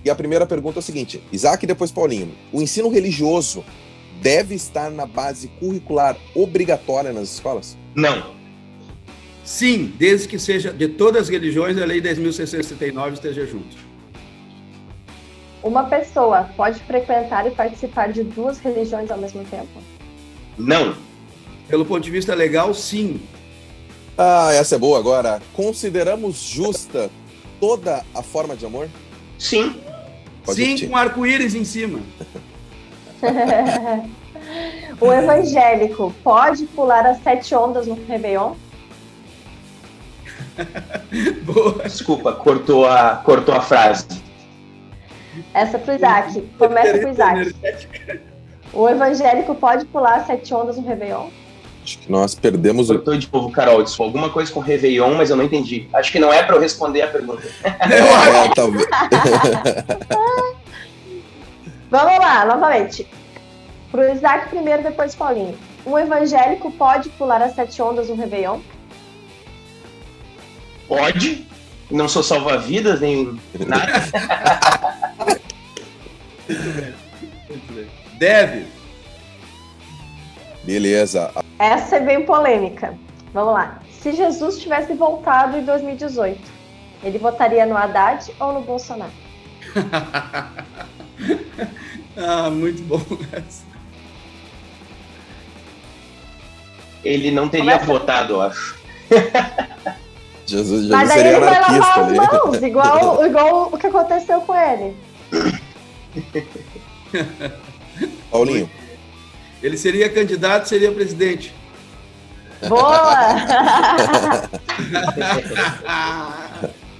E a primeira pergunta é o seguinte, Isaac e depois Paulinho, o ensino religioso deve estar na base curricular obrigatória nas escolas? Não. Sim, desde que seja de todas as religiões, a Lei 10.669 esteja junto. Uma pessoa pode frequentar e participar de duas religiões ao mesmo tempo? Não. Pelo ponto de vista legal, sim. Ah, essa é boa agora. Consideramos justa toda a forma de amor? Sim. Pode Sim, repetir. com arco-íris em cima. O evangélico pode pular as 7 ondas no Réveillon? Boa. Desculpa, cortou a frase. Essa pro Isaac. Começa com o Isaac. O evangélico pode pular as 7 ondas no Réveillon? Acho que nós perdemos o... Cortou de novo, Carol. Isso foi alguma coisa com Réveillon, mas eu não entendi. Acho que não é para eu responder a pergunta. talvez. Vamos lá, novamente. Pro Isaac primeiro, depois Paulinho. Um evangélico pode pular as 7 ondas no Réveillon? Pode. Não sou salva-vidas, nem nada. Muito bem. Deve. Beleza. Essa é bem polêmica. Vamos lá. Se Jesus tivesse voltado em 2018, ele votaria no Haddad ou no Bolsonaro? Ah, muito bom essa. Ele não teria votado, eu acho. Jesus Mas aí seria ele vai anarquista lavar as ali. mãos, igual o que aconteceu com ele. Paulinho. Ele seria candidato, seria presidente. Boa!